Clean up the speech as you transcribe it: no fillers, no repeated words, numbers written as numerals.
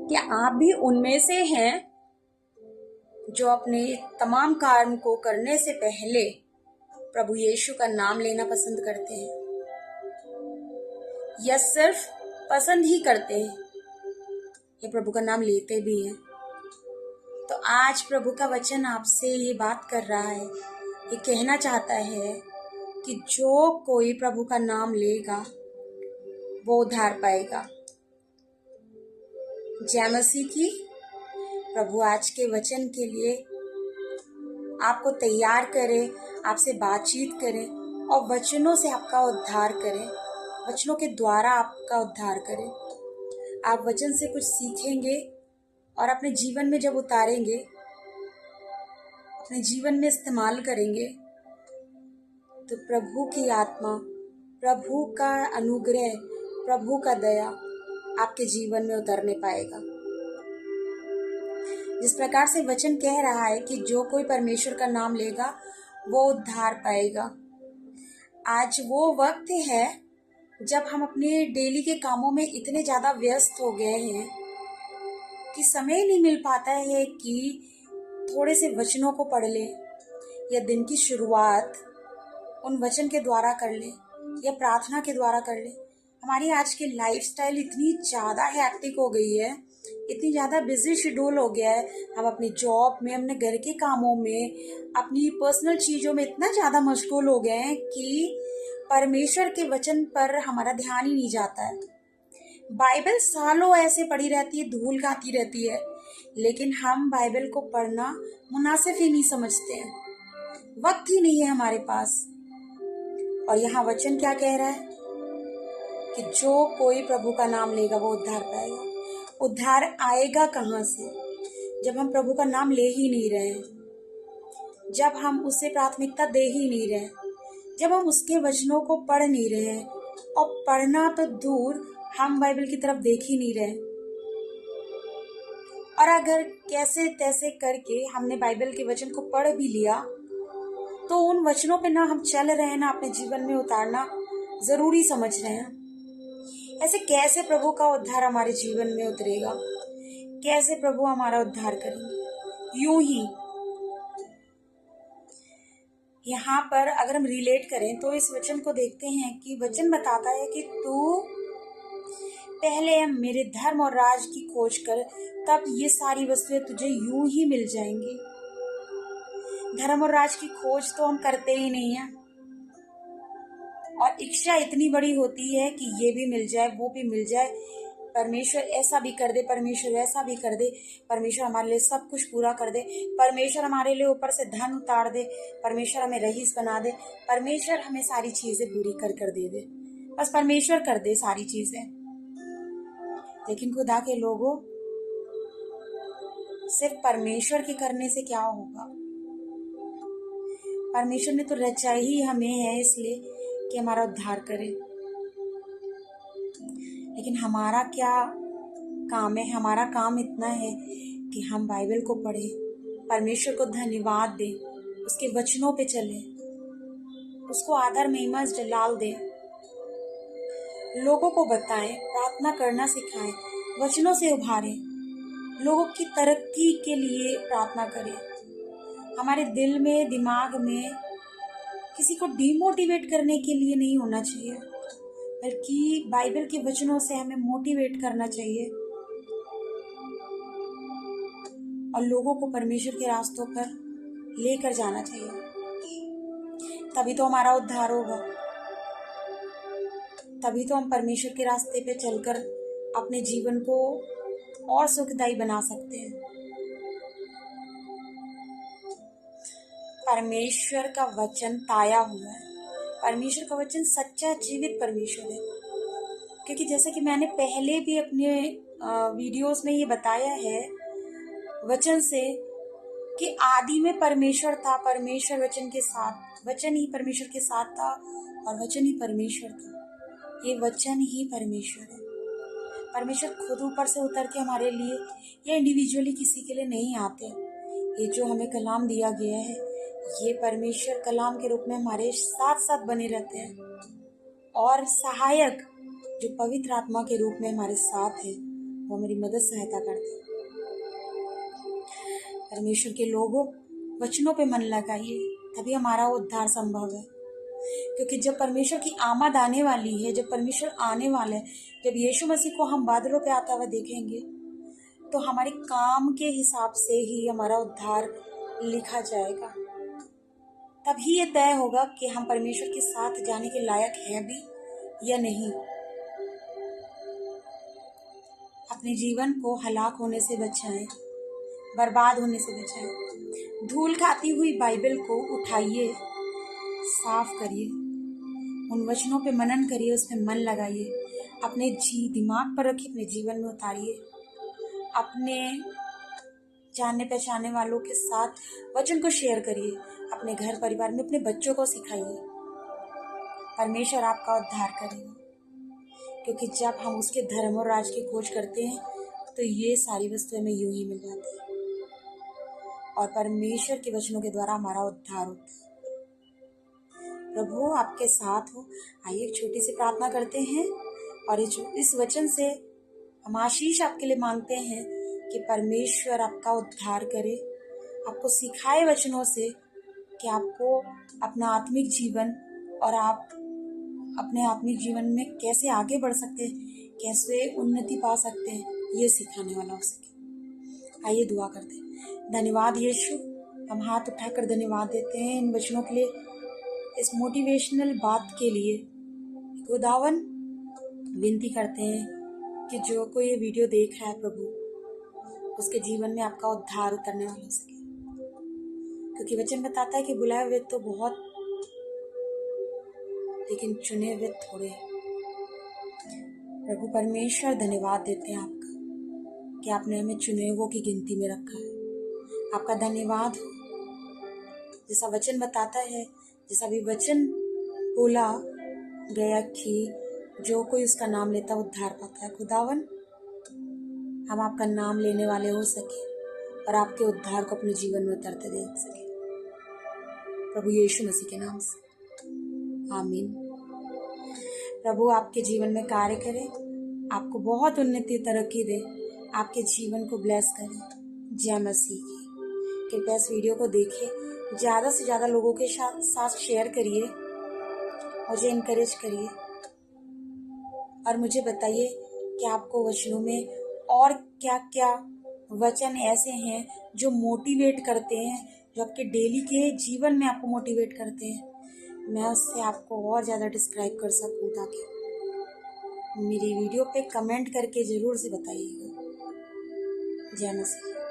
क्या आप भी उनमें से हैं जो अपने तमाम काम को करने से पहले प्रभु यीशु का नाम लेना पसंद करते हैं, या सिर्फ पसंद ही करते हैं या प्रभु का नाम लेते भी हैं? तो आज प्रभु का वचन आपसे ये बात कर रहा है, ये कहना चाहता है कि जो कोई प्रभु का नाम लेगा वो उद्धार पाएगा। जय मसीह की। प्रभु आज के वचन के लिए आपको तैयार करे, आपसे बातचीत करे और वचनों से आपका उद्धार करे, वचनों के द्वारा आपका उद्धार करे। आप वचन से कुछ सीखेंगे और अपने जीवन में जब उतारेंगे, अपने जीवन में इस्तेमाल करेंगे, तो प्रभु की आत्मा, प्रभु का अनुग्रह, प्रभु का दया आपके जीवन में उतरने पाएगा। जिस प्रकार से वचन कह रहा है कि जो कोई परमेश्वर का नाम लेगा वो उद्धार पाएगा। आज वो वक्त है जब हम अपने डेली के कामों में इतने ज़्यादा व्यस्त हो गए हैं कि समय नहीं मिल पाता है कि थोड़े से वचनों को पढ़ लें या दिन की शुरुआत उन वचन के द्वारा कर लें या प्रार्थना के द्वारा कर लें। हमारी आज की लाइफस्टाइल इतनी ज़्यादा हैक्टिक हो गई है, इतनी ज़्यादा बिजी शेड्यूल हो गया है। हम अपनी जॉब में, अपने घर के कामों में, अपनी पर्सनल चीज़ों में इतना ज़्यादा मशगूल हो गए हैं कि परमेश्वर के वचन पर हमारा ध्यान ही नहीं जाता है। बाइबल सालों ऐसे पड़ी रहती है, धूल खाती रहती है, लेकिन हम बाइबल को पढ़ना मुनासिब ही नहीं समझते हैं, वक्त ही नहीं है हमारे पास। और यहाँ वचन क्या कह रहा है कि जो कोई प्रभु का नाम लेगा वो उद्धार पाएगा। उद्धार आएगा कहाँ से? जब हम प्रभु का नाम ले ही नहीं रहे, जब हम उसे प्राथमिकता दे ही नहीं रहे, जब हम उसके वचनों को पढ़ नहीं रहे, और पढ़ना तो दूर, हम बाइबल की तरफ देख ही नहीं रहे। और अगर कैसे तैसे करके हमने बाइबल के वचन को पढ़ भी लिया तो उन वचनों पे ना हम चल रहे हैं, ना अपने जीवन में उतारना जरूरी समझ रहे हैं। ऐसे कैसे प्रभु का उद्धार हमारे जीवन में उतरेगा? कैसे प्रभु हमारा उद्धार करेंगे? यूं ही यहाँ पर अगर हम रिलेट करें तो इस वचन को देखते हैं कि वचन बताता है कि तू पहले मेरे धर्म और राज की खोज कर, तब ये सारी वस्तुएं तुझे यूं ही मिल जाएंगी। धर्म और राज की खोज तो हम करते ही नहीं है, और इच्छा इतनी बड़ी होती है कि ये भी मिल जाए, वो भी मिल जाए, परमेश्वर ऐसा भी कर दे, परमेश्वर वैसा भी कर दे, परमेश्वर हमारे लिए सब कुछ पूरा कर दे, परमेश्वर हमारे लिए ऊपर से धन उतार दे, परमेश्वर हमें रईस बना दे, परमेश्वर हमें सारी चीजें पूरी कर दे दे, बस परमेश्वर कर दे सारी चीजें। लेकिन खुदा के लोगों, सिर्फ परमेश्वर के करने से क्या होगा? परमेश्वर ने तो रचा ही हमें है इसलिए कि हमारा उद्धार करे, लेकिन हमारा क्या काम है? हमारा काम इतना है कि हम बाइबल को पढ़ें, परमेश्वर को धन्यवाद दें, उसके वचनों पे चलें, उसको आदर महिमा जलाल दें, लोगों को बताएं, प्रार्थना करना सिखाएं, वचनों से उभारें, लोगों की तरक्की के लिए प्रार्थना करें। हमारे दिल में, दिमाग में किसी को डिमोटिवेट करने के लिए नहीं होना चाहिए, बल्कि बाइबल के वचनों से हमें मोटिवेट करना चाहिए और लोगों को परमेश्वर के रास्तों पर लेकर जाना चाहिए। तभी तो हमारा उद्धार होगा, तभी तो हम परमेश्वर के रास्ते पे चलकर अपने जीवन को और सुखदायी बना सकते हैं। परमेश्वर का वचन ताया हुआ है, परमेश्वर का वचन सच्चा जीवित परमेश्वर है। क्योंकि जैसे कि मैंने पहले भी अपने वीडियोस में ये बताया है वचन से कि आदि में परमेश्वर था, परमेश्वर वचन के साथ, वचन ही परमेश्वर के साथ था और वचन ही परमेश्वर था। ये वचन ही परमेश्वर है। परमेश्वर खुद ऊपर से उतर के हमारे लिए या इंडिविजुअली किसी के लिए नहीं आते। ये जो हमें कलाम दिया गया है, ये परमेश्वर कलाम के रूप में हमारे साथ साथ बने रहते हैं और सहायक जो पवित्र आत्मा के रूप में हमारे साथ है वो मेरी मदद सहायता कर दे। परमेश्वर के लोगों, वचनों पे मन लगाइए, तभी हमारा उद्धार संभव है। क्योंकि जब परमेश्वर की आमद आने वाली है, जब परमेश्वर आने वाला है, जब यीशु मसीह को हम बादलों पे आता हुआ देखेंगे, तो हमारे काम के हिसाब से ही हमारा उद्धार लिखा जाएगा। तभी ये तय होगा कि हम परमेश्वर के साथ जाने के लायक हैं भी या नहीं। अपने जीवन को हलाक होने से बचाएं, बर्बाद होने से बचाएं। धूल खाती हुई बाइबल को उठाइए, साफ करिए, उन वचनों पे मनन करिए, उसमें मन लगाइए, अपने दिमाग पर रखिए, अपने जीवन में उतारिए। अपने जानने पहचानने वालों के साथ वचन को शेयर करिए, अपने घर परिवार में अपने बच्चों को सिखाइए। परमेश्वर आपका उद्धार करेगा, क्योंकि जब हम उसके धर्म और राज की खोज करते हैं तो ये सारी वस्तुएं हमें यूं ही मिल जाती है, और परमेश्वर के वचनों के द्वारा हमारा उद्धार होता है। प्रभु आपके साथ हो। आइए एक छोटी सी प्रार्थना करते हैं, और इस वचन से हम आशीष आपके लिए मांगते हैं कि परमेश्वर आपका उद्धार करे, आपको सिखाए वचनों से कि आपको अपना आत्मिक जीवन और आप अपने आत्मिक जीवन में कैसे आगे बढ़ सकते हैं, कैसे उन्नति पा सकते हैं, ये सिखाने वाला हो सके। आइए दुआ करते हैं। धन्यवाद यीशु, हम हाथ उठाकर धन्यवाद देते हैं इन वचनों के लिए, इस मोटिवेशनल बात के लिए। खुदावन, विनती करते हैं कि जो कोई ये वीडियो देख रहा है प्रभु, उसके जीवन में आपका उद्धार उतरने वाला हो सके, क्योंकि वचन बताता है कि बुलाए हुए तो बहुत, लेकिन चुने हुए थोड़े। प्रभु परमेश्वर, धन्यवाद देते हैं आपका कि आपने हमें चुने हुओं की गिनती में रखा है। आपका धन्यवाद हो। जैसा वचन बताता है, जैसा भी वचन बोला गया कि जो कोई उसका नाम लेता उद्धार पाता है। खुदावन, हम आपका नाम लेने वाले हो सके और आपके उद्धार को अपने जीवन में उतरते देख सके, प्रभु यीशु मसीह के नाम से, आमीन। प्रभु आपके जीवन में कार्य करे, आपको बहुत उन्नति तरक्की दे, आपके जीवन को ब्लेस करे। जय मसीह की। कृपया इस वीडियो को देखिए, ज़्यादा से ज़्यादा लोगों के साथ शेयर करिए, मुझे इनकरेज करिए, और मुझे बताइए कि आपको वचनों में और क्या क्या वचन ऐसे हैं जो मोटिवेट करते हैं, जो आपके डेली के जीवन में आपको मोटिवेट करते हैं। मैं उससे आपको और ज़्यादा डिस्क्राइब कर सकूँ, ताकि मेरी वीडियो पे कमेंट करके ज़रूर से बताइएगा। जय मसीह।